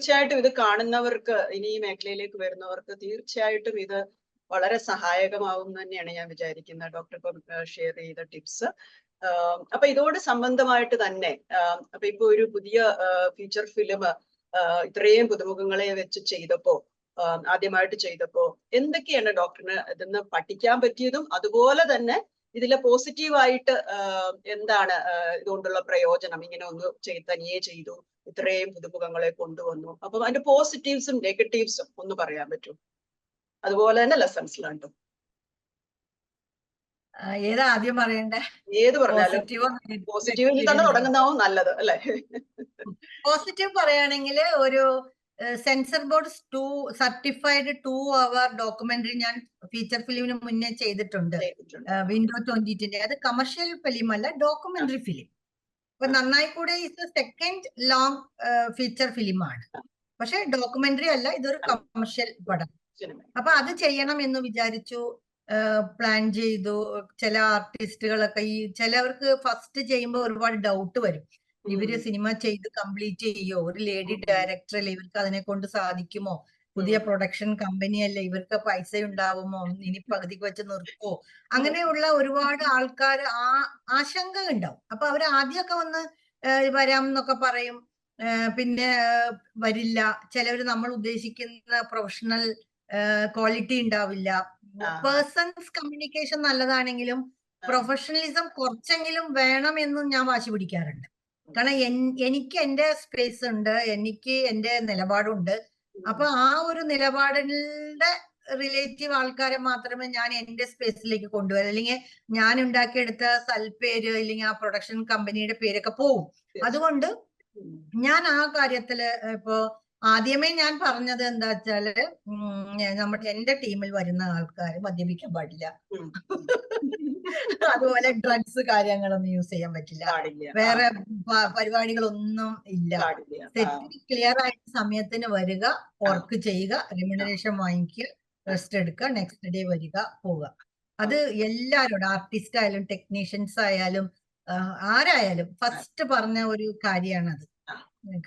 തീർച്ചയായിട്ടും ഇത് കാണുന്നവർക്ക്, ഇനി ഈ മേഖലയിലേക്ക് വരുന്നവർക്ക് തീർച്ചയായിട്ടും ഇത് വളരെ സഹായകമാവും തന്നെയാണ് ഞാൻ വിചാരിക്കുന്നത്. ഡോക്ടർ ഷെയർ ചെയ്ത ടിപ്സ്. അപ്പൊ ഇതോട് സംബന്ധമായിട്ട് തന്നെ അപ്പൊ ഇപ്പൊ ഒരു പുതിയ ഫീച്ചർ ഫിലിം ഇത്രയും പുതുമുഖങ്ങളെ വെച്ച് ചെയ്തപ്പോ, ആദ്യമായിട്ട് ചെയ്തപ്പോ എന്തൊക്കെയാണ് ഡോക്ടറിന് ഇതിന്ന് പഠിക്കാൻ പറ്റിയതും, അതുപോലെ തന്നെ ഇതിലെ പോസിറ്റീവായിട്ട് എന്താണ് ഇതുകൊണ്ടുള്ള പ്രയോജനം? ഇങ്ങനെ ഒന്ന് തനിയെ ചെയ്തു, ഇത്രയും പുതുമുഖങ്ങളെ കൊണ്ടുവന്നു, അപ്പൊ അതിന്റെ പോസിറ്റീവ്സും നെഗറ്റീവ്സും ഒന്ന് പറയാൻ പറ്റും? അതുപോലെ തന്നെ ലെസൺസ് ലേൺഡും. ഏതാ ആദ്യം പറയണ്ടേ? ഏത് പറഞ്ഞാലും പോസിറ്റീവിൽ തന്നെ തുടങ്ങുന്നതാവും നല്ലത് അല്ലെ? പോസിറ്റീവ് പറയുകയാണെങ്കിൽ ഒരു censor board certified 2 hour documentary ഞാൻ ഫീച്ചർ ഫിലിമിന് മുന്നേ ചെയ്തിട്ടുണ്ട്. വിൻഡോ 2020. അത് കമേഴ്ഷ്യൽ ഫിലിം അല്ല, ഡോക്യുമെന്ററി ഫിലിം. അപ്പൊ നന്നായി കൂടെ ഇത് സെക്കൻഡ് ലോങ് ഫീച്ചർ ഫിലിമാണ്, പക്ഷെ ഡോക്യുമെന്ററി അല്ല, ഇതൊരു കമേഴ്ഷ്യൽ പടം. അപ്പൊ അത് ചെയ്യണം എന്ന് വിചാരിച്ചു, പ്ലാൻ ചെയ്തു. ചില ആർട്ടിസ്റ്റുകളൊക്കെ ചിലവർക്ക് ഫസ്റ്റ് ചെയ്യുമ്പോൾ ഒരുപാട് ഡൗട്ട് വരും. ഇവര് സിനിമ ചെയ്ത് കംപ്ലീറ്റ് ചെയ്യോ? ഒരു ലേഡി ഡയറക്ടർ അല്ലേ, ഇവർക്ക് അതിനെ കൊണ്ട് സാധിക്കുമോ? പുതിയ പ്രൊഡക്ഷൻ കമ്പനി അല്ലേ, ഇവർക്ക് പൈസ ഉണ്ടാവുമോ? ഇനി പകുതിക്ക് വെച്ച് നിർത്തുമോ? അങ്ങനെയുള്ള ഒരുപാട് ആൾക്കാർ ആശങ്ക ഉണ്ടാവും. അപ്പൊ അവർ ആദ്യമൊക്കെ വന്ന് വരാം എന്നൊക്കെ പറയും, പിന്നെ വരില്ല. ചിലവര് നമ്മൾ ഉദ്ദേശിക്കുന്ന പ്രൊഫഷണൽ ക്വാളിറ്റി ഉണ്ടാവില്ല. പേഴ്സൺസ് കമ്മ്യൂണിക്കേഷൻ നല്ലതാണെങ്കിലും പ്രൊഫഷണലിസം കുറച്ചെങ്കിലും വേണമെന്നും ഞാൻ വാശി പിടിക്കാറുണ്ട്. കാരണം എനിക്ക് എന്റെ സ്പേസ് ഉണ്ട്, എനിക്ക് എന്റെ നിലപാടുണ്ട്. അപ്പൊ ആ ഒരു നിലപാടിന്റെ റിലേറ്റീവ് ആൾക്കാരെ മാത്രമേ ഞാൻ എന്റെ സ്പേസിലേക്ക് കൊണ്ടുവരാം. അല്ലെങ്കിൽ ഞാൻ ഉണ്ടാക്കിയെടുത്ത സൽപ്പേര് അല്ലെങ്കിൽ ആ പ്രൊഡക്ഷൻ കമ്പനിയുടെ പേരൊക്കെ പോവും. അതുകൊണ്ട് ഞാൻ ആ കാര്യത്തില് ഇപ്പോ ആദ്യമേ ഞാൻ പറഞ്ഞത് എന്താ വെച്ചാല്, എന്റെ ടീമിൽ വരുന്ന ആൾക്കാർ മദ്യപിക്കാൻ പാടില്ല, അതുപോലെ ഡ്രഗ്സ് കാര്യങ്ങളൊന്നും യൂസ് ചെയ്യാൻ പറ്റില്ല, വേറെ പരിപാടികളൊന്നും ഇല്ല. സെറ്റിൽ ക്ലിയർ ആയിട്ട് സമയത്തിന് വരിക, വർക്ക് ചെയ്യുക, റെമ്യൂണറേഷൻ വാങ്ങിക്കുക, റെസ്റ്റ് എടുക്കുക, നെക്സ്റ്റ് ഡേ വരിക, പോവുക. അത് എല്ലാവരോടും, ആർട്ടിസ്റ്റ് ആയാലും ടെക്നീഷ്യൻസ് ആയാലും ആരായാലും ഫസ്റ്റ് പറഞ്ഞ ഒരു കാര്യമാണത്.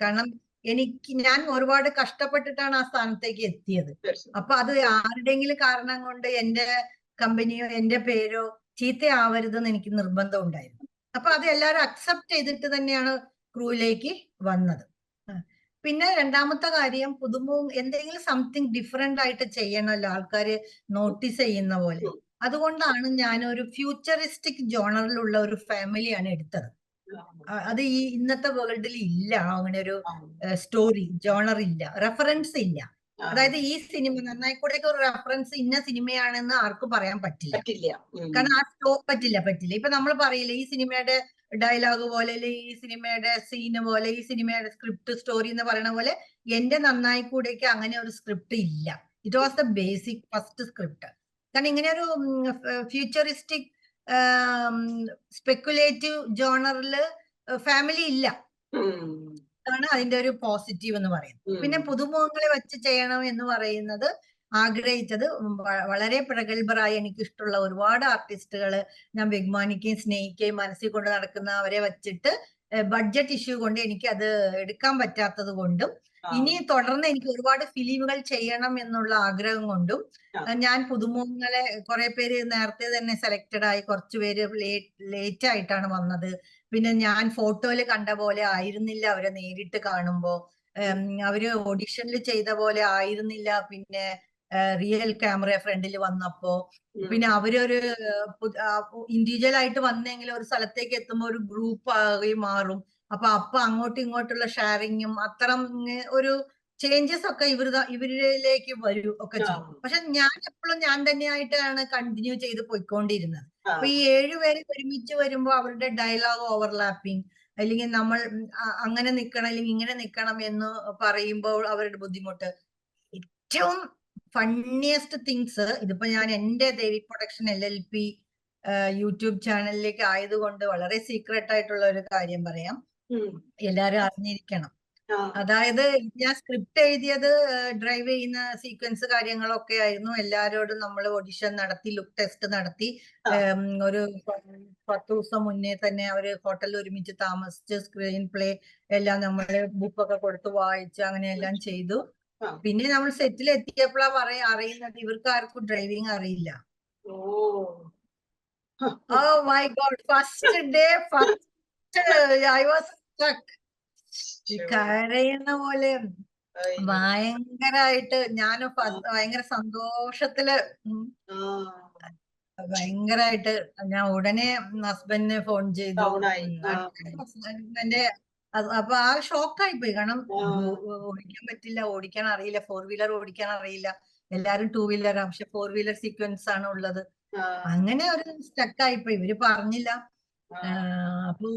കാരണം ഞാൻ ഒരുപാട് കഷ്ടപ്പെട്ടിട്ടാണ് ആ സ്ഥാനത്തേക്ക് എത്തിയത്. അപ്പൊ അത് ആരുടെങ്കിലും കാരണം കൊണ്ട് എന്റെ കമ്പനിയോ എന്റെ പേരോ ചീത്തയാവരുതെന്ന് എനിക്ക് നിർബന്ധം ഉണ്ടായിരുന്നു. അപ്പൊ അത് എല്ലാവരും അക്സെപ്റ്റ് ചെയ്തിട്ട് തന്നെയാണ് ക്രൂവിലേക്ക് വന്നത്. പിന്നെ രണ്ടാമത്തെ കാര്യം, എന്തെങ്കിലും സംതിങ് ഡിഫറെന്റ് ആയിട്ട് ചെയ്യണമല്ലോ, ആൾക്കാര് നോട്ടീസ് ചെയ്യുന്ന പോലെ. അതുകൊണ്ടാണ് ഞാൻ ഒരു ഫ്യൂച്ചറിസ്റ്റിക് ജോണറിലുള്ള ഒരു ഫാമിലിയാണ് എടുത്തത്. അത് ഈ ഇന്നത്തെ വേൾഡിൽ ഇല്ല, അങ്ങനെ ഒരു സ്റ്റോറി ജോണർ ഇല്ല, റെഫറൻസ് ഇല്ല. അതായത് ഈ സിനിമ നന്നായി കൂടെ ഒരു റെഫറൻസ് ഇന്ന സിനിമയാണെന്ന് ആർക്കും പറയാൻ പറ്റില്ല. കാരണം ആ പറ്റില്ല. ഇപ്പൊ നമ്മൾ പറയില്ല ഈ സിനിമയുടെ ഡയലോഗ് പോലെ, ഈ സിനിമയുടെ സീന് പോലെ, ഈ സിനിമയുടെ സ്ക്രിപ്റ്റ് സ്റ്റോറി എന്ന് പറയുന്ന പോലെ എന്റെ നന്നായി കൂടെയൊക്കെ അങ്ങനെ ഒരു സ്ക്രിപ്റ്റ് ഇല്ല. It was the basic first script. കാരണം ഇങ്ങനെ ഒരു ഫ്യൂച്ചറിസ്റ്റിക് സ്പെക്കുലേറ്റീവ് ജോണറില് ഫാമിലി ഇല്ല. അതാണ് അതിന്റെ ഒരു പോസിറ്റീവ് എന്ന് പറയുന്നത്. പിന്നെ പുതുമുഖങ്ങളെ വെച്ച് ചെയ്യണം എന്ന് പറയുന്നത് ആഗ്രഹിച്ചത് വളരെ പ്രഗത്ഭരായ എനിക്കിഷ്ടമുള്ള ഒരുപാട് ആർട്ടിസ്റ്റുകള് ഞാൻ ബഹുമാനിക്കുകയും സ്നേഹിക്കുകയും മനസ്സിൽ കൊണ്ട് നടക്കുന്നവരെ വെച്ചിട്ട് ബഡ്ജറ്റ് ഇഷ്യൂ കൊണ്ട് എനിക്ക് അത് എടുക്കാൻ പറ്റാത്തത് കൊണ്ടും, ഇനി തുടർന്ന് എനിക്ക് ഒരുപാട് ഫിലിമുകൾ ചെയ്യണം എന്നുള്ള ആഗ്രഹം കൊണ്ടും ഞാൻ പുതുമുഖങ്ങളെ കുറെ പേര് നേരത്തെ തന്നെ സെലക്റ്റഡ് ആയി, കുറച്ചുപേര് ലേറ്റ് ആയിട്ടാണ് വന്നത്. പിന്നെ ഞാൻ ഫോട്ടോയിൽ കണ്ട പോലെ ആയിരുന്നില്ല അവരെ നേരിട്ട് കാണുമ്പോ, അവര് ഓഡിഷനിൽ ചെയ്ത പോലെ ആയിരുന്നില്ല പിന്നെ റിയൽ ക്യാമറ ഫ്രണ്ടിൽ വന്നപ്പോ. പിന്നെ അവരൊരു ഇൻഡിവിജ്വൽ ആയിട്ട് വന്നെങ്കിൽ ഒരു സ്ഥലത്തേക്ക് എത്തുമ്പോൾ ഒരു ഗ്രൂപ്പ് ആയി മാറും. അപ്പൊ അങ്ങോട്ടും ഇങ്ങോട്ടുള്ള ഷെയറിങ്ങും അത്തരം ഒരു ചേഞ്ചസ് ഒക്കെ ഇവരിലേക്ക് വരും ഒക്കെ ചെയ്യും. പക്ഷെ ഞാൻ എപ്പോഴും ഞാൻ തന്നെയായിട്ടാണ് കണ്ടിന്യൂ ചെയ്ത് പോയിക്കൊണ്ടിരുന്നത്. അപ്പൊ ഈ 7 പേര് ഒരുമിച്ച് വരുമ്പോ അവരുടെ ഡയലോഗ് ഓവർലാപ്പിംഗ്, അല്ലെങ്കിൽ നമ്മൾ അങ്ങനെ നിൽക്കണം അല്ലെങ്കിൽ ഇങ്ങനെ നിൽക്കണം എന്ന് പറയുമ്പോൾ അവരുടെ ബുദ്ധിമുട്ട്. ഏറ്റവും ഫണ്ണിയസ്റ്റ് തിങ്സ്, ഇതിപ്പോ ഞാൻ എന്റെ ദേവി പ്രൊഡക്ഷൻ LLP യൂട്യൂബ് ചാനലിലേക്ക് ആയതുകൊണ്ട് വളരെ സീക്രട്ട് ആയിട്ടുള്ള ഒരു കാര്യം പറയാം, എല്ലാരും അറിഞ്ഞിരിക്കണം. ആ, അതായത് ഞാൻ സ്ക്രിപ്റ്റ് എഴുതിയത് ഡ്രൈവ് ചെയ്യുന്ന സീക്വൻസ് കാര്യങ്ങളൊക്കെ ആയിരുന്നു. എല്ലാരോടും നമ്മൾ ഓഡിഷൻ നടത്തി, ലുക്ക് ടെസ്റ്റ് നടത്തി. ആ, ഒരു 10 ദിവസം മുന്നേ തന്നെ അവര് ഹോട്ടലിൽ ഒരുമിച്ച് താമസിച്ച് സ്ക്രീൻ പ്ലേ എല്ലാം നമ്മള് ബുക്കൊക്കെ കൊടുത്ത് വായിച്ച് അങ്ങനെയെല്ലാം ചെയ്തു. ആ. പിന്നെ നമ്മൾ സെറ്റിൽ എത്തിയപ്പോഴാ അറിയുന്നത് ഇവർക്ക് ആർക്കും ഡ്രൈവിംഗ് അറിയില്ല. Oh. Oh my god, first day I was stuck. കരയുന്ന പോലെ ഭയങ്കരായിട്ട് ഞാൻ ഭയങ്കര സന്തോഷത്തില് ഭയങ്കരായിട്ട് ഞാൻ ഉടനെ ഹസ്ബൻഡിനെ ഫോൺ ചെയ്തു. ഹസ്ബൻഡിന്റെ അപ്പൊ ആ ഷോക്കായി പോയി. കാരണം ഓടിക്കാൻ പറ്റില്ല, ഓടിക്കാൻ അറിയില്ല, 4 വീലർ ഓടിക്കാൻ അറിയില്ല. എല്ലാരും 2 വീലറാ, പക്ഷെ 4 വീലർ സീക്വൻസ് ആണ് ഉള്ളത്. അങ്ങനെ ഒരു സ്റ്റക്കായി പോയി. ഇവര് പറഞ്ഞില്ല. അപ്പൊ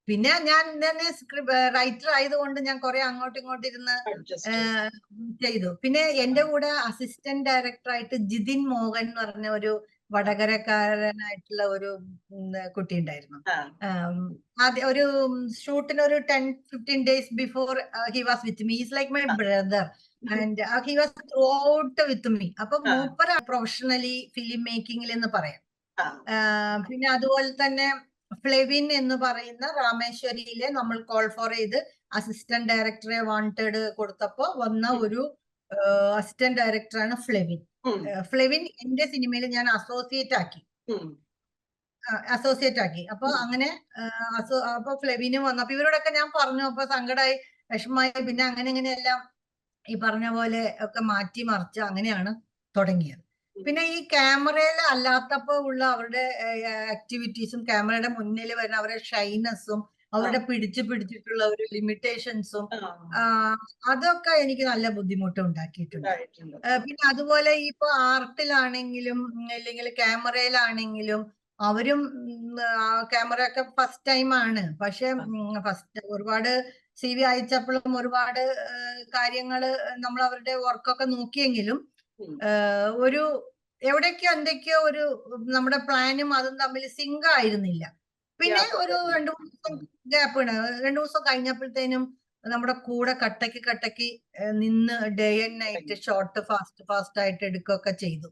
പിന്നെ ഞാൻ തന്നെ റൈറ്റർ ആയതുകൊണ്ട് ഞാൻ കുറെ അങ്ങോട്ടും ഇങ്ങോട്ടും ഇരുന്ന് ചെയ്തു. പിന്നെ എന്റെ കൂടെ അസിസ്റ്റന്റ് ഡയറക്ടർ ആയിട്ട് ജിതിൻ മോഹൻ എന്ന് പറഞ്ഞ ഒരു വടകരക്കാരനായിട്ടുള്ള ഒരു കുട്ടി ഉണ്ടായിരുന്നു. ആദ്യം ഒരു ഷൂട്ടിന് ഒരു 10-15 days before he was with me. Is like my brother and he was through out with me. അപ്പൊ മൂപ്പർ പ്രൊഫഷണലി ഫിലിം മേക്കിംഗിൽ എന്ന് പറയാം. പിന്നെ അതുപോലെ തന്നെ ഫ്ലെവിൻ എന്ന് പറയുന്ന രാമേശ്വരിയിലെ നമ്മൾ കോൾ ഫോർ ചെയ്ത് അസിസ്റ്റന്റ് ഡയറക്ടറെ വാണ്ടഡ് കൊടുത്തപ്പോ വന്ന ഒരു അസിസ്റ്റന്റ് ഡയറക്ടറാണ് ഫ്ലെവിൻ. ഫ്ലെവിൻ എന്റെ സിനിമയിൽ ഞാൻ അസോസിയേറ്റ് ആക്കി. അപ്പൊ അങ്ങനെ അപ്പൊ ഫ്ലെവിനും വന്നു. അപ്പൊ ഇവരോടൊക്കെ ഞാൻ പറഞ്ഞു. അപ്പൊ സങ്കടമായി, വിഷമമായി. പിന്നെ അങ്ങനെ ഇങ്ങനെയെല്ലാം ഈ പറഞ്ഞ പോലെ ഒക്കെ മാറ്റി മറിച്ച് അങ്ങനെയാണ് തുടങ്ങിയത്. പിന്നെ ഈ ക്യാമറയിൽ അല്ലാത്തപ്പോ ഉള്ള അവരുടെ ആക്ടിവിറ്റീസും ക്യാമറയുടെ മുന്നിൽ വരുന്ന അവരുടെ ഷൈനസും അവരുടെ പിടിച്ചിട്ടുള്ള ഒരു ലിമിറ്റേഷൻസും അതൊക്കെ എനിക്ക് നല്ല ബുദ്ധിമുട്ട് ഉണ്ടാക്കിയിട്ടുണ്ട്. പിന്നെ അതുപോലെ ഇപ്പൊ ആർട്ടിലാണെങ്കിലും അല്ലെങ്കിൽ ക്യാമറയിലാണെങ്കിലും അവരും ക്യാമറ ഒക്കെ ഫസ്റ്റ് ടൈം ആണ്. പക്ഷെ ഒരുപാട് CV അയച്ചപ്പോഴും ഒരുപാട് കാര്യങ്ങള് നമ്മൾ അവരുടെ വർക്കൊക്കെ നോക്കിയെങ്കിലും ഒരു എവിടേക്കോ എന്തൊക്കെയോ ഒരു നമ്മുടെ പ്ലാനും അതും തമ്മിൽ സിങ്ക് ആയിരുന്നില്ല. പിന്നെ ഒരു 2-3 ദിവസം ഗ്യാപ്പ് ഉണ്ട്. 2 ദിവസം കഴിഞ്ഞപ്പോഴത്തേനും നമ്മുടെ കൂടെ കട്ടക്ക് നിന്ന് day and night shot fast ആയിട്ട് എടുക്കുകയൊക്കെ ചെയ്തു.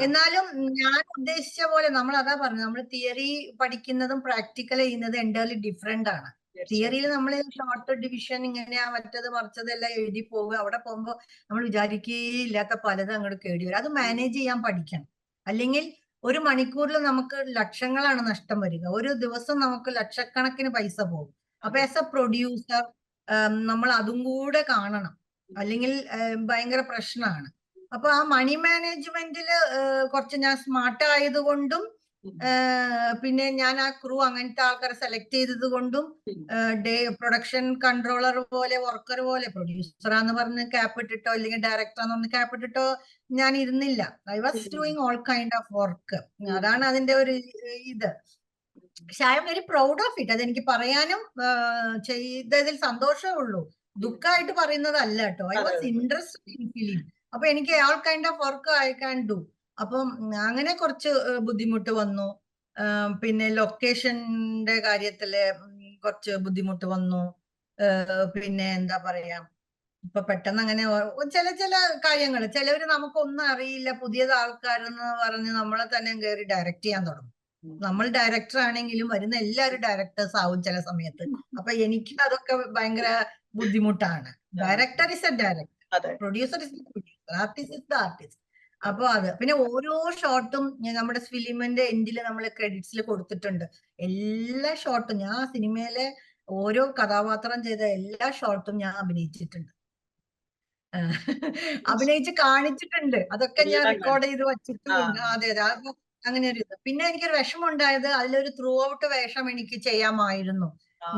എന്നാലും ഞാൻ ഉദ്ദേശിച്ച പോലെ നമ്മൾ അതാ പറഞ്ഞു, നമ്മൾ തിയറി പഠിക്കുന്നതും പ്രാക്ടിക്കൽ ചെയ്യുന്നതും എൻ്റയർലി ഡിഫറെന്റ് ആണ്. തിയറിയിൽ നമ്മൾ ഷോർട്ട് ഡിവിഷൻ ഇങ്ങനെയാ മറ്റത് മറിച്ചത് എല്ലാം എഴുതി പോകുക. അവിടെ പോകുമ്പോൾ നമ്മൾ വിചാരിക്കുകയില്ലാത്ത പലതും അങ്ങോട്ട് കേടി വരും. അത് മാനേജ് ചെയ്യാൻ പഠിക്കണം. അല്ലെങ്കിൽ ഒരു മണിക്കൂറിൽ നമുക്ക് ലക്ഷങ്ങളാണ് നഷ്ടം വരിക. ഒരു ദിവസം നമുക്ക് ലക്ഷക്കണക്കിന് പൈസ പോകും. അപ്പൊ ആസ് എ പ്രൊഡ്യൂസർ നമ്മൾ അതും കൂടെ കാണണം, അല്ലെങ്കിൽ ഭയങ്കര പ്രശ്നമാണ്. അപ്പൊ ആ മണി മാനേജ്മെന്റില് കുറച്ച് ഞാൻ സ്മാർട്ട് ആയതുകൊണ്ടും പിന്നെ ഞാൻ ആ ക്രൂ അങ്ങനത്തെ ആൾക്കാരെ സെലക്ട് ചെയ്തത് കൊണ്ടും പ്രൊഡക്ഷൻ കൺട്രോളർ പോലെ വർക്കർ പോലെ പ്രൊഡ്യൂസറാന്ന് പറഞ്ഞ് ക്യാപ്പ് ഇട്ടിട്ടോ അല്ലെങ്കിൽ ഡയറക്ടറാന്ന് പറഞ്ഞ് ക്യാപ്പ് ഇട്ടിട്ടോ ഞാൻ ഇരുന്നില്ല. I was doing all kind of work. അതാണ് അതിന്റെ ഒരു ഇത്. പക്ഷെ I am very proud of it. അതെനിക്ക് പറയാനും ചെയ്തതിൽ സന്തോഷമേ ഉള്ളൂ. ദുഃഖമായിട്ട് പറയുന്നതല്ല കേട്ടോ. I was interested in film. അപ്പൊ എനിക്ക് all kind of work I can do. അപ്പം അങ്ങനെ കുറച്ച് ബുദ്ധിമുട്ട് വന്നു. പിന്നെ ലൊക്കേഷന്റെ കാര്യത്തില് കുറച്ച് ബുദ്ധിമുട്ട് വന്നു. പിന്നെ എന്താ പറയാ, ഇപ്പൊ പെട്ടെന്ന് അങ്ങനെ ചില കാര്യങ്ങൾ ചിലവര് നമുക്കൊന്നും അറിയില്ല, പുതിയത് ആൾക്കാരെന്ന് പറഞ്ഞ് നമ്മളെ തന്നെ കയറി ഡയറക്റ്റ് ചെയ്യാൻ തുടങ്ങും. നമ്മൾ ഡയറക്ടർ ആണെങ്കിലും വരുന്ന എല്ലാവരും ഡയറക്ടേഴ്സ് ആവും ചില സമയത്ത്. അപ്പൊ എനിക്ക് അതൊക്കെ ഭയങ്കര ബുദ്ധിമുട്ടാണ്. Director is A director, producer is A producer, artist is the artist. അപ്പൊ അത് പിന്നെ ഓരോ ഷോട്ടും നമ്മുടെ ഫിലിമിന്റെ എൻഡില് നമ്മൾ ക്രെഡിറ്റ്സിൽ കൊടുത്തിട്ടുണ്ട്. എല്ലാ ഷോട്ടും ഞാൻ സിനിമയിലെ ഓരോ കഥാപാത്രം ചെയ്ത എല്ലാ ഷോട്ടും ഞാൻ അഭിനയിച്ചിട്ടുണ്ട്, അഭിനയിച്ച് കാണിച്ചിട്ടുണ്ട്. അതൊക്കെ ഞാൻ റെക്കോർഡ് ചെയ്ത് വച്ചിട്ടുണ്ട്. അതെ. അങ്ങനെ ഒരു ഇത്. പിന്നെ എനിക്കൊരു വിഷമം ഉണ്ടായത് അതിലൊരു ത്രൂ ഔട്ട് വേഷം എനിക്ക് ചെയ്യാമായിരുന്നു.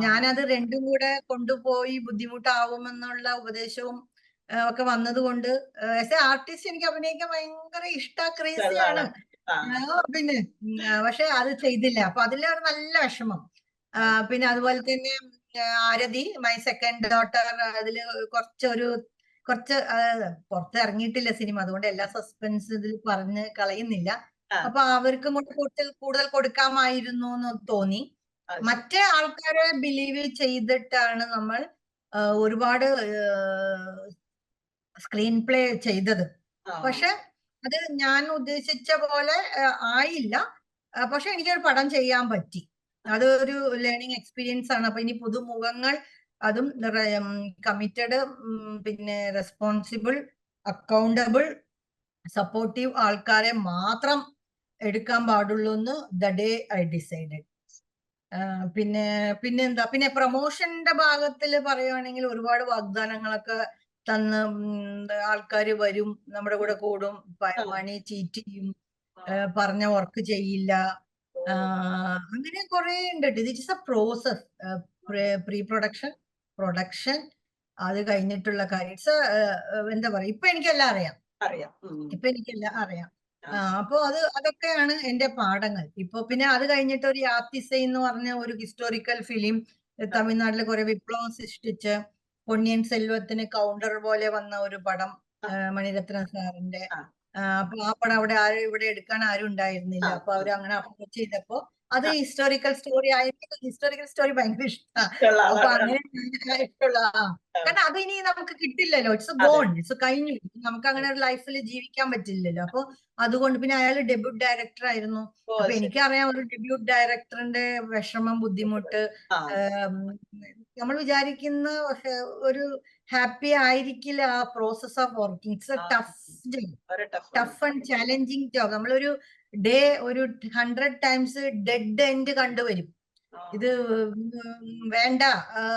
ഞാനത് രണ്ടും കൂടെ കൊണ്ടുപോയി ബുദ്ധിമുട്ടാവുമെന്നുള്ള ഉപദേശവും ഒക്കെ വന്നതുകൊണ്ട് ആസ് എ ആർട്ടിസ്റ്റ് എനിക്ക് അഭിനയിക്കാൻ ഭയങ്കര ക്രേസിയാണ്. പിന്നെ പക്ഷെ അത് ചെയ്തില്ല. അപ്പൊ അതിലൊരു നല്ല വിഷമം. പിന്നെ അതുപോലെ തന്നെ ആരതി, മൈ സെക്കൻഡ് ഡോട്ടർ, അതില് കുറച്ച് പുറത്ത് ഇറങ്ങിയിട്ടില്ല സിനിമ, അതുകൊണ്ട് എല്ലാ സസ്പെൻസ് ഇതിൽ പറഞ്ഞ് കളയുന്നില്ല. അപ്പൊ അവർക്കും കൂടുതൽ കൊടുക്കാമായിരുന്നു എന്ന് തോന്നി. മറ്റേ ആൾക്കാരെ ബിലീവ് ചെയ്തിട്ടാണ് നമ്മൾ ഒരുപാട് സ്ക്രീൻ പ്ലേ ചെയ്തത്. പക്ഷെ അത് ഞാൻ ഉദ്ദേശിച്ച പോലെ ആയില്ല. പക്ഷെ എനിക്കൊരു പടം ചെയ്യാൻ പറ്റി. അതൊരു ലേണിംഗ് എക്സ്പീരിയൻസ് ആണ്. അപ്പൊ ഇനി പുതുമുഖങ്ങൾ, അതും കമ്മിറ്റഡ്, പിന്നെ റെസ്പോൺസിബിൾ, അക്കൗണ്ടബിൾ, സപ്പോർട്ടീവ് ആൾക്കാരെ മാത്രം എടുക്കാൻ പാടുള്ളൂ എന്ന് ദ ഡേ ഐ ഡിസൈഡഡ്. പിന്നെന്താ, പിന്നെ പ്രൊമോഷന്റെ ഭാഗത്തിൽ പറയുവാണെങ്കിൽ ഒരുപാട് വാഗ്ദാനങ്ങളൊക്കെ തന്ന് ആൾക്കാര് വരും, നമ്മുടെ കൂടെ കൂടും, മണി ചീറ്റ് ചെയ്യും, പറഞ്ഞ വർക്ക് ചെയ്യില്ല, അങ്ങനെ കുറെ ഉണ്ട്. ദിറ്റ് is A process. Pre production, production, അത് കഴിഞ്ഞിട്ടുള്ള കാര്യം. എന്താ പറയാ, ഇപ്പൊ എനിക്കെല്ലാം അറിയാം. ഇപ്പൊ എനിക്കെല്ലാം അറിയാം. അപ്പൊ അതൊക്കെയാണ് എന്റെ പാഠങ്ങൾ. ഇപ്പൊ പിന്നെ അത് കഴിഞ്ഞിട്ട് ഒരു യാത്തിസൈ എന്ന് പറഞ്ഞ ഒരു ഹിസ്റ്റോറിക്കൽ ഫിലിം തമിഴ്നാട്ടിലെ കുറെ വിപ്ലവം സൃഷ്ടിച്ച് പൊന്നിയൻ സെൽവത്തിന് കൗണ്ടർ പോലെ വന്ന ഒരു പടം, മണിരത്നം സാറിന്റെ. അപ്പൊ ആ പടം ഇവിടെ എടുക്കാൻ ആരും ഉണ്ടായിരുന്നില്ല. അപ്പൊ അവര് അങ്ങനെ അപ്രോച്ച് ചെയ്തപ്പോ അത് ഹിസ്റ്റോറിക്കൽ സ്റ്റോറി ആയിട്ട്, ഹിസ്റ്റോറിക്കൽ സ്റ്റോറി ഭയങ്കര ഇഷ്ടമാണ്. അപ്പൊ അങ്ങനെ ഇഷ്ടമുള്ള, കാരണം അത് ഇനി നമുക്ക് കിട്ടില്ലല്ലോ. ഇറ്റ്സ് ഗോൺ, ഇറ്റ്സ് കഴിഞ്ഞു. നമുക്ക് അങ്ങനെ ഒരു ലൈഫിൽ ജീവിക്കാൻ പറ്റില്ലല്ലോ. അപ്പൊ അതുകൊണ്ട് പിന്നെ അയാൾ ഡെബ്യൂട്ട് ഡയറക്ടർ ആയിരുന്നു. അപ്പൊ എനിക്കറിയാം ഒരു ഡെബ്യൂട്ട് ഡയറക്ടറിന്റെ വിഷമം, ബുദ്ധിമുട്ട്. നമ്മൾ വിചാരിക്കുന്ന ഒരു ഹാപ്പി ആയിരിക്കില്ല ആ process of working. It's A tough and challenging job. നമ്മളൊരു ഡേ ഒരു 100 ടൈംസ് ഡെഡ് എൻഡ് കണ്ടുവരും. ഇത് വേണ്ട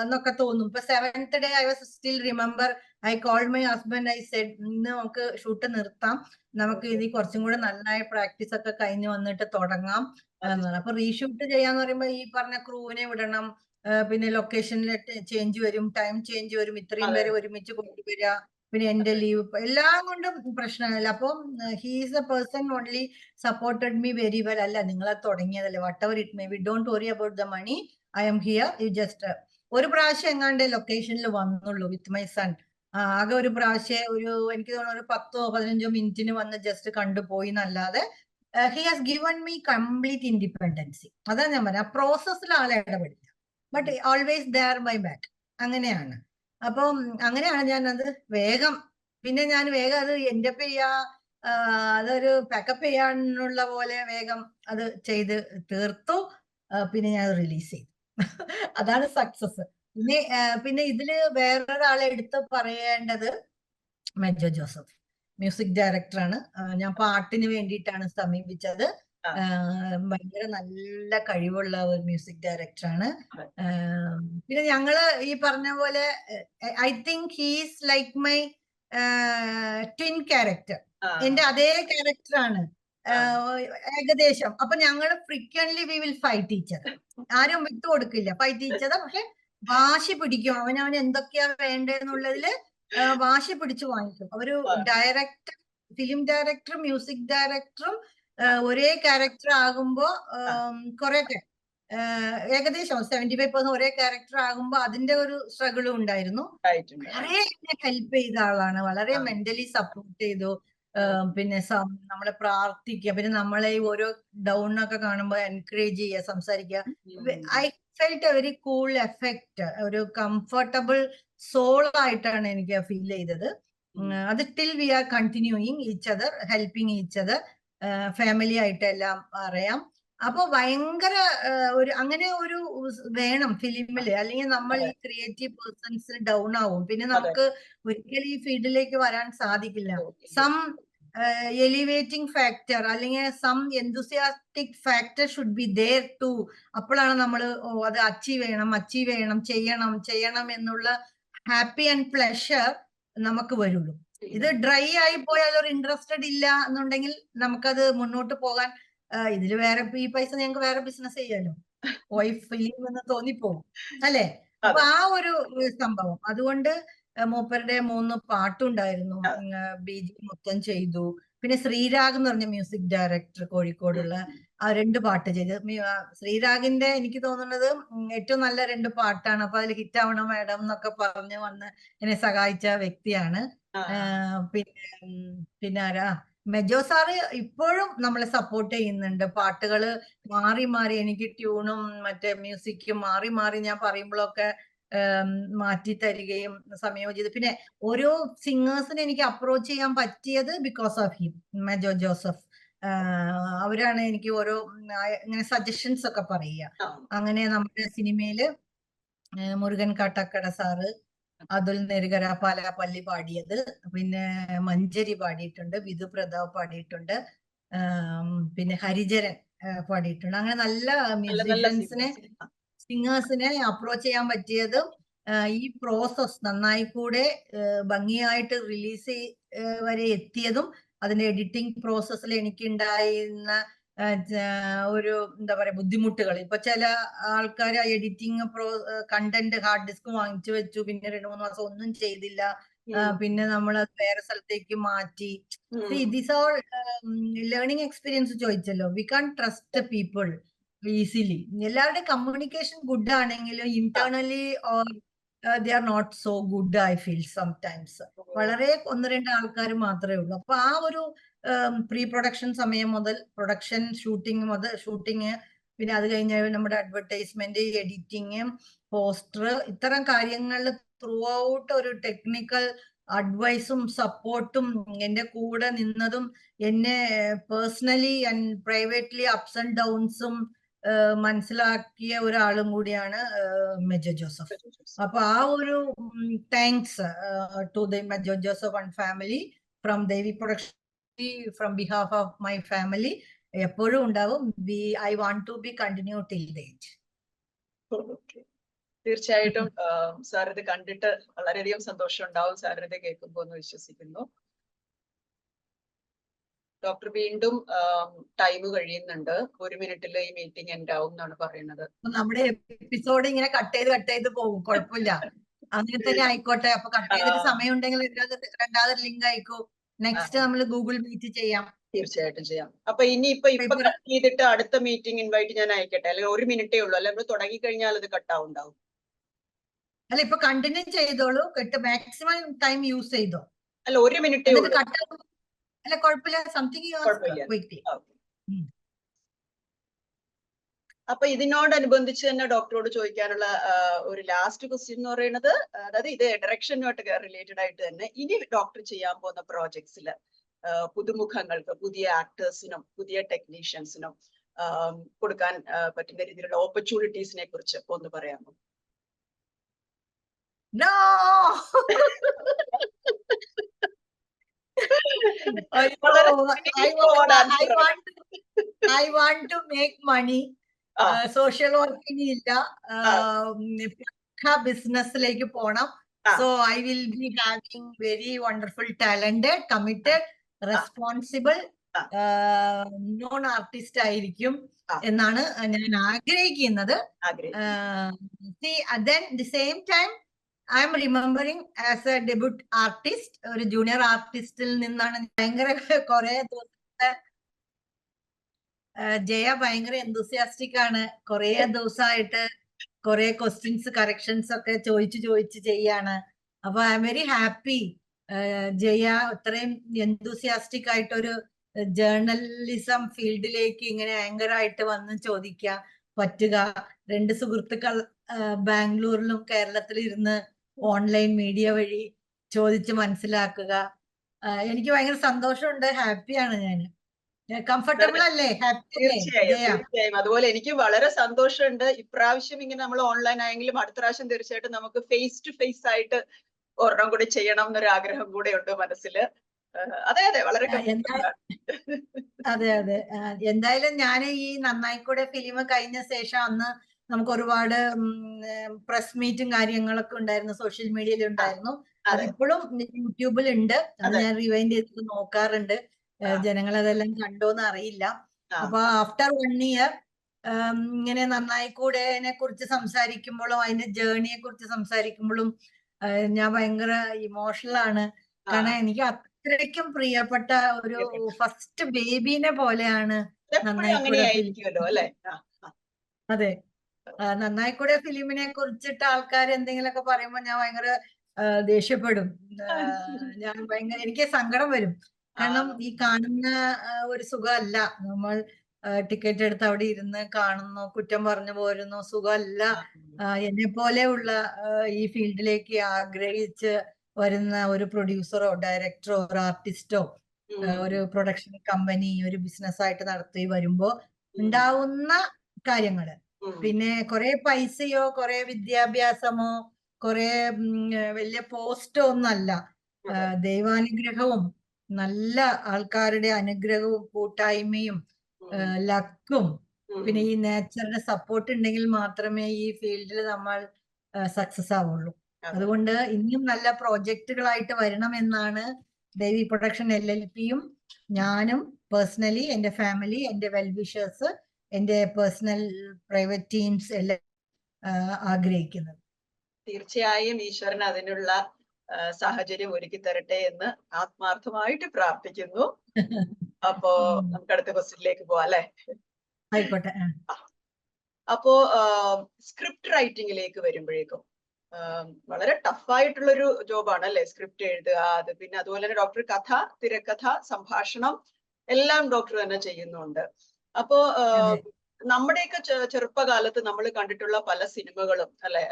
എന്നൊക്കെ തോന്നും. ഇപ്പൊ 7th day I was still remember, I called my husband, I said ഇന്ന് നമുക്ക് ഷൂട്ട് നിർത്താം, നമുക്ക് ഇത് കുറച്ചും കൂടെ നന്നായി പ്രാക്ടീസ് ഒക്കെ കഴിഞ്ഞ് വന്നിട്ട് തുടങ്ങാം. അപ്പൊ റീഷൂട്ട് ചെയ്യാന്ന് പറയുമ്പോ ഈ പറഞ്ഞ ക്രൂവിനെ വിടണം, പിന്നെ ലൊക്കേഷനിൽ ചേഞ്ച് വരും, ടൈം ചേഞ്ച് വരും, ഇത്രയും പേരെ ഒരുമിച്ച് കൊണ്ടുവരിക, പിന്നെ എന്റെ ലീവ്, എല്ലാം കൊണ്ടും പ്രശ്നമില്ല. അപ്പം he's a person only supported me very well. അല്ല, നിങ്ങൾ തുടങ്ങിയതല്ലേ, whatever it may be, don't worry about the money, I am here, you just. ഒരു പ്രാവശ്യം എങ്ങാണ്ട് ലൊക്കേഷനിൽ വന്നുള്ളൂ വിത്ത് മൈ സൺ. ആകെ ഒരു പ്രാവശ്യം, എനിക്ക് തോന്നുന്നു ഒരു 10-15 മിനിറ്റിന് വന്ന് ജസ്റ്റ് കണ്ടുപോയി എന്നല്ലാതെ he has given me complete independency. അതാ ഞാൻ പറഞ്ഞ, ആ പ്രോസസ്സിൽ ആളെ ഇടപെടില്ല, but always there my back. അങ്ങനെയാണ്. അപ്പം അങ്ങനെയാണ് ഞാൻ അത് വേഗം, പിന്നെ ഞാൻ വേഗം അത് എന്റെ അതൊരു പാക്കപ്പ് ചെയ്യാനുള്ള പോലെ വേഗം അത് ചെയ്ത് തീർത്തു. പിന്നെ ഞാൻ റിലീസ് ചെയ്തു. അതാണ് സക്സസ്. പിന്നെ ഇതില് വേറൊരാളെ എടുത്ത് പറയേണ്ടത് മെജോ ജോസഫ്, മ്യൂസിക് ഡയറക്ടറാണ്. ഞാൻ പാട്ടിന് വേണ്ടിയിട്ടാണ് സമീപിച്ചത്. ഭയങ്കര നല്ല കഴിവുള്ള ഒരു മ്യൂസിക് ഡയറക്ടറാണ്. പിന്നെ ഞങ്ങള് ഈ പറഞ്ഞ പോലെ, I think he's like my twin character. എന്റെ അതേ ക്യാരക്ടറാണ് ഏകദേശം. അപ്പൊ ഞങ്ങള് ഫ്രീക്വന്റ്ലി വി വിൽ ഫൈറ്റ് ഈച്ചത്. ആരും വിട്ടു കൊടുക്കില്ല, ഫൈറ്റ് ഈച്ചത്. പക്ഷെ വാശി പിടിക്കും, അവൻ എന്തൊക്കെയാ വേണ്ടതെന്നുള്ളതില് വാശി പിടിച്ചു വാങ്ങിക്കും. ഒരു ഡയറക്ടർ, ഫിലിം ഡയറക്ടറും മ്യൂസിക് ഡയറക്ടറും ഒരേ ക്യാരക്ടർ ആകുമ്പോ കുറെയൊക്കെ ഏകദേശം 75% ഒരേ ക്യാരക്ടർ ആകുമ്പോ അതിന്റെ ഒരു സ്ട്രഗിളും ഉണ്ടായിരുന്നു. വളരെ ഹെൽപ്പ് ചെയ്ത ആളാണ്, വളരെ മെന്റലി സപ്പോർട്ട് ചെയ്തു. പിന്നെ നമ്മളെ പ്രാർത്ഥിക്കുക, പിന്നെ നമ്മളെ ഈ ഓരോ ഡൗൺ ഒക്കെ കാണുമ്പോൾ എൻകറേജ് ചെയ്യുക, സംസാരിക്കുക. I felt A very cool effect, ഒരു കംഫർട്ടബിൾ സോൾ ആയിട്ടാണ് എനിക്ക് ഫീൽ ചെയ്തത്. അത് till V R continuing each other, helping each other, family ആയിട്ട് എല്ലാം അറിയാം. അപ്പൊ ഭയങ്കര അങ്ങനെ ഒരു വേണം ഫിലിമില്, അല്ലെങ്കിൽ നമ്മൾ ഈ ക്രിയേറ്റീവ് പേഴ്സൺസ് ഡൗൺ ആവും, പിന്നെ നമുക്ക് ഒരിക്കലും ഈ ഫീൽഡിലേക്ക് വരാൻ സാധിക്കില്ല. സം എലിവേറ്റിംഗ് ഫാക്ടർ അല്ലെങ്കിൽ some enthusiastic factor should be there too. അപ്പോഴാണ് നമ്മൾ അത് അച്ചീവ് ചെയ്യണം, ചെയ്യണം എന്നുള്ള ഹാപ്പി ആൻഡ് പ്ലഷർ നമുക്ക് വരുള്ളൂ. ഇത് ഡ്രൈ ആയി പോയാൽ, ഒരു ഇൻട്രസ്റ്റഡ് ഇല്ല എന്നുണ്ടെങ്കിൽ നമുക്കത് മുന്നോട്ട് പോകാൻ, ഇതില് വേറെ ഈ പൈസ ഞങ്ങൾക്ക് വേറെ ബിസിനസ് ചെയ്യാലോ, വൈഫ് ഫിലിം എന്ന് തോന്നിപ്പോകും അല്ലെ. അപ്പൊ ആ ഒരു സംഭവം, അതുകൊണ്ട് മൂപ്പരുടെ 3 പാട്ടുണ്ടായിരുന്നു, ബീജി മൊത്തം ചെയ്തു. പിന്നെ ശ്രീരാഗ് എന്ന് പറഞ്ഞ മ്യൂസിക് ഡയറക്ടർ കോഴിക്കോടുള്ള, ആ 2 പാട്ട് ചെയ്ത്. ശ്രീരാഗിന്റെ എനിക്ക് തോന്നുന്നത് ഏറ്റവും നല്ല 2 പാട്ടാണ്. അപ്പൊ അതിൽ ഹിറ്റ് ആവണം മാഡം എന്നൊക്കെ പറഞ്ഞ് വന്ന് എന്നെ സഹായിച്ച വ്യക്തിയാണ്. പിന്നെ ആരാ, മെജോ സാറ് ഇപ്പോഴും നമ്മളെ സപ്പോർട്ട് ചെയ്യുന്നുണ്ട്. പാട്ടുകള് മാറി മാറി, എനിക്ക് ട്യൂണും മറ്റേ മ്യൂസിക്കും മാറി മാറി ഞാൻ പറയുമ്പോഴൊക്കെ മാറ്റി തരികയും സംയോജിത, പിന്നെ ഓരോ സിംഗേഴ്സിനെ എനിക്ക് അപ്രോച്ച് ചെയ്യാൻ പറ്റിയത് because of him, Mejo Joseph. അവരാണ് എനിക്ക് ഓരോ ഇങ്ങനെ സജഷൻസ് ഒക്കെ പറയുക. അങ്ങനെ നമ്മുടെ സിനിമയില് മുരുകൻ കാട്ടാക്കട സാറ്, അതുൽ നെരുകര പാലാപ്പള്ളി പാടിയത്, പിന്നെ മഞ്ചരി പാടിയിട്ടുണ്ട്, വിധു പ്രതാപ് പാടിയിട്ടുണ്ട്, പിന്നെ ഹരിചരൻ പാടിയിട്ടുണ്ട്. അങ്ങനെ നല്ല മ്യൂസീഷ്യൻസിനെ, സിംഗേഴ്സിനെ അപ്രോച്ച് ചെയ്യാൻ പറ്റിയത് ഈ പ്രോസസ് നന്നായി കൂടെ ഭംഗിയായിട്ട് റിലീസ് വരെ എത്തിയതും അതിന്റെ എഡിറ്റിംഗ് പ്രോസസ്സിൽ എനിക്കുണ്ടായിരുന്ന ഒരു എന്താ പറയാ ബുദ്ധിമുട്ടുകൾ. ഇപ്പൊ ചില ആൾക്കാർ എഡിറ്റിംഗ് കണ്ടന്റ് ഹാർഡ് ഡിസ്ക് വാങ്ങിച്ചു വെച്ചു, പിന്നെ 2-3 മാസം ഒന്നും ചെയ്തില്ല, പിന്നെ നമ്മൾ അത് വേറെ സ്ഥലത്തേക്ക് മാറ്റി. ദിസ് ഓൾ ലേണിംഗ് എക്സ്പീരിയൻസ് ചോദിച്ചല്ലോ. We can trust people easily. എല്ലാവരുടെ കമ്മ്യൂണിക്കേഷൻ ഗുഡ് ആണെങ്കിലും internally or they are not so good, I feel sometimes. വളരെ 1-2 ആൾക്കാർ മാത്രമേ ഉള്ളൂ. അപ്പൊ ആ ഒരു പ്രീ പ്രൊഡക്ഷൻ സമയം മുതൽ പ്രൊഡക്ഷൻ ഷൂട്ടിങ്, പിന്നെ അത് കഴിഞ്ഞ നമ്മുടെ അഡ്വർടൈസ്മെന്റ്, എഡിറ്റിങ്, പോസ്റ്റർ, ഇത്തരം കാര്യങ്ങളിൽ ത്രൂ ഔട്ട് ഒരു ടെക്നിക്കൽ അഡ്വൈസും സപ്പോർട്ടും എന്റെ കൂടെ നിന്നതും എന്നെ personally and privately ups and ഡൗൺസും മനസ്സിലാക്കിയ ഒരാളും കൂടിയാണ് മെജോ ജോസഫ്. അപ്പൊ ആ ഒരു thanks to the Mejo Joseph and family from Devi production, from behalf of my family എപ്പോഴും ഉണ്ടാവും. I want to be continue till the end. തീർച്ചയായിട്ടും സാർ ഇത് കണ്ടിട്ട് വളരെയധികം സന്തോഷം ഉണ്ടാവും സാർ ഇത് കേൾക്കുമ്പോൾ എന്ന് വിശ്വസിക്കുന്നു. ഡോക്ടർ വീണ്ടും ടൈം കഴിയുന്നുണ്ട്, 1 മിനിറ്റിൽ ഈ മീറ്റിംഗ് എൻഡ് ആവും എന്നാണ് പറയുന്നത്. നമ്മുടെ എപ്പിസോഡ് ഇങ്ങനെ കട്ട് ചെയ്ത് പോകും, കുഴപ്പമില്ല, അങ്ങനെ തന്നെ ആയിക്കോട്ടെ. അപ്പൊ കട്ട് ചെയ്തിട്ട് സമയം ഉണ്ടെങ്കിൽ രണ്ടാമത് ലിങ്ക് അയക്കൂ. നെക്സ്റ്റ് നമ്മൾ ഗൂഗിൾ മീറ്റ് ചെയ്യാം. തീർച്ചയായിട്ടും ചെയ്യാം. അപ്പൊ ഇപ്പൊ കട്ട് ചെയ്തിട്ട് അടുത്ത മീറ്റിംഗ് ഇൻവൈറ്റ് ഞാൻ അയക്കട്ടെ? അല്ലെങ്കിൽ 1 മിനിറ്റേ ഉള്ളൂ, അല്ലെ നമ്മൾ തുടങ്ങി കഴിഞ്ഞാൽ അത് കട്ടാവുണ്ടാവും? അല്ല, ഇപ്പൊ കണ്ടിന്യൂ ചെയ്തോളൂ, മാക്സിമം ടൈം യൂസ് ചെയ്തോ. അല്ല, 1 മിനിറ്റേ ഉള്ളൂ. അല്ല, കുഴപ്പമില്ല, സംതിങ് അപ്പൊ ഇതിനോടനുബന്ധിച്ച് തന്നെ ഡോക്ടറോട് ചോദിക്കാനുള്ള ഒരു ലാസ്റ്റ് ക്വസ്റ്റ്യൻ എന്ന് പറയുന്നത്, അതായത് ഇത് ഡയറക്ഷനുമായിട്ട് റിലേറ്റഡ് ആയിട്ട് തന്നെ ഇനി ഡോക്ടർ ചെയ്യാൻ പോകുന്ന പ്രോജക്ട്സിൽ പുതുമുഖങ്ങൾക്ക്, പുതിയ ആക്ടേഴ്സിനും പുതിയ ടെക്നീഷ്യൻസിനും കൊടുക്കാൻ പറ്റുന്ന രീതിയിലുള്ള ഓപ്പർച്യൂണിറ്റീസിനെ കുറിച്ച് ഒന്ന് പറയാമോ? No! I want to make money. Social working ഇല്ല, ബിസിനസ്സിലേക്ക് പോണം. So I will be having very wonderful, talented, committed, responsible, non artist ആയിരിക്കും എന്നാണ് ഞാൻ ആഗ്രഹിക്കുന്നത്. Then the same time I am remembering as a debut artist, ഒരു junior ആർട്ടിസ്റ്റിൽ നിന്നാണ് ഭയങ്കര കുറെ ദിവസത്തെ ജയ ഭയങ്കര എന്തൂസിയാസ്റ്റിക് ആണ്. കുറെ ദിവസമായിട്ട് കുറെ ക്വസ്റ്റ്യൻസ് കറക്ഷൻസ് ഒക്കെ ചോദിച്ച് ചെയ്യാണ്. അപ്പൊ I am very happy Jaya ഇത്രയും എന്തൂസിയാസ്റ്റിക് ആയിട്ടൊരു ജേർണലിസം ഫീൽഡിലേക്ക് ഇങ്ങനെ ആങ്കർ ആയിട്ട് വന്ന് ചോദിക്കാൻ പറ്റുക. 2 സുഹൃത്തുക്കൾ ബാംഗ്ലൂരിലും കേരളത്തിലും ഇരുന്ന് ഓൺലൈൻ മീഡിയ വഴി ചോദിച്ച് മനസ്സിലാക്കുക. എനിക്ക് ഭയങ്കര സന്തോഷമുണ്ട്, ഹാപ്പിയാണ് ഞാൻ. കംഫർട്ടബിൾ അല്ലേ? തീർച്ചയായും. അതുപോലെ എനിക്ക് വളരെ സന്തോഷമുണ്ട്. ഇപ്രാവശ്യം ഇങ്ങനെ നമ്മൾ ഓൺലൈൻ ആയെങ്കിലും അടുത്ത പ്രാവശ്യം തീർച്ചയായിട്ടും നമുക്ക് ഫേസ് ടു ഫേസ് ആയിട്ട് ഒരെണ്ണം കൂടി ചെയ്യണം എന്നൊരു ആഗ്രഹം കൂടെ ഉണ്ട് മനസ്സിൽ. അതെ, വളരെ അതെ. എന്തായാലും ഞാൻ ഈ നന്നായിക്കൂടെ ഫിലിം കഴിഞ്ഞ ശേഷം അന്ന് നമുക്ക് ഒരുപാട് പ്രസ് മീറ്റും കാര്യങ്ങളൊക്കെ ഉണ്ടായിരുന്നു, സോഷ്യൽ മീഡിയയിൽ ഉണ്ടായിരുന്നു. അതിപ്പോഴും യൂട്യൂബിൽ ഉണ്ട്, അത് ഞാൻ റിവൈൻഡ് ചെയ്ത് നോക്കാറുണ്ട്. ജനങ്ങൾ അതെല്ലാം കണ്ടോന്ന് അറിയില്ല. അപ്പൊ ആഫ്റ്റർ 1 ഇയർ ഇങ്ങനെ നന്നായിക്കൂടെനെ കുറിച്ച് സംസാരിക്കുമ്പോഴും അതിന്റെ ജേർണിയെ കുറിച്ച് സംസാരിക്കുമ്പോഴും ഞാൻ ഭയങ്കര ഇമോഷണൽ ആണ്. കാരണം എനിക്ക് അത്രയ്ക്കും പ്രിയപ്പെട്ട ഒരു ഫസ്റ്റ് ബേബീനെ പോലെയാണ് നന്നായിക്കൂടെ ഫിലിം. അതെ, നന്നായിക്കൂടെ ഫിലിമിനെ കുറിച്ചിട്ട് ആൾക്കാർ എന്തെങ്കിലുമൊക്കെ പറയുമ്പോൾ ഞാൻ ഭയങ്കര ദേഷ്യപ്പെടും. എനിക്ക് സങ്കടം വരും. കാരണം ഈ കാണുന്ന ഒരു സുഖമല്ല, നമ്മൾ ടിക്കറ്റ് എടുത്ത് അവിടെ ഇരുന്ന് കാണുന്നു, കുറ്റം പറഞ്ഞു പോരുന്നു, സുഖമല്ല. എന്നെ പോലെയുള്ള ഈ ഫീൽഡിലേക്ക് ആഗ്രഹിച്ച് വരുന്ന ഒരു പ്രൊഡ്യൂസറോ ഡയറക്ടറോ ഒരു ആർട്ടിസ്റ്റോ ഒരു പ്രൊഡക്ഷൻ കമ്പനി ഒരു ബിസിനസ് ആയിട്ട് നടത്തി വരുമ്പോ ഉണ്ടാവുന്ന കാര്യങ്ങള്, പിന്നെ കുറെ പൈസയോ കുറെ വിദ്യാഭ്യാസമോ കുറെ വലിയ പോസ്റ്റോ ഒന്നല്ല, ദൈവാനുഗ്രഹവും നല്ല ആൾക്കാരുടെ അനുഗ്രഹവും കൂട്ടായ്മയും ലക്കും പിന്നെ ഈ നേച്ചറിന്റെ സപ്പോർട്ട് ഉണ്ടെങ്കിൽ മാത്രമേ ഈ ഫീൽഡിൽ നമ്മൾ സക്സസ് ആവുള്ളൂ. അതുകൊണ്ട് ഇനിയും നല്ല പ്രോജക്റ്റുകളായിട്ട് വരണമെന്നാണ് ദേവി പ്രൊഡക്ഷൻ LLPയും ഞാനും പേഴ്സണലി, എന്റെ ഫാമിലി, എന്റെ വെൽവിഷേഴ്സ്, എന്റെ പേഴ്സണൽ പ്രൈവറ്റ് ടീംസ് എല്ലാം ആഗ്രഹിക്കുന്നത്. തീർച്ചയായും ഈശ്വരൻ അതിനുള്ള സാഹചര്യം ഒരുക്കി തരട്ടെ എന്ന് ആത്മാർത്ഥമായിട്ട് പ്രാർത്ഥിക്കുന്നു. അപ്പോ നമുക്ക് അടുത്ത ക്വസ്റ്റ്യനിലേക്ക് പോവാം അല്ലെ? ആയിക്കോട്ടെ. അപ്പോ സ്ക്രിപ്റ്റ് റൈറ്റിംഗിലേക്ക് വരുമ്പോഴേക്കും വളരെ ടഫായിട്ടുള്ളൊരു ജോബാണ് അല്ലെ സ്ക്രിപ്റ്റ് എഴുതുക. അത് പിന്നെ അതുപോലെ തന്നെ ഡോക്ടർ കഥ, തിരക്കഥ, സംഭാഷണം എല്ലാം ഡോക്ടർ തന്നെ ചെയ്യുന്നുണ്ട്. അപ്പോ നമ്മുടെയൊക്കെ ചെറുപ്പകാലത്ത് നമ്മൾ കണ്ടിട്ടുള്ള പല സിനിമകളും അല്ലെ,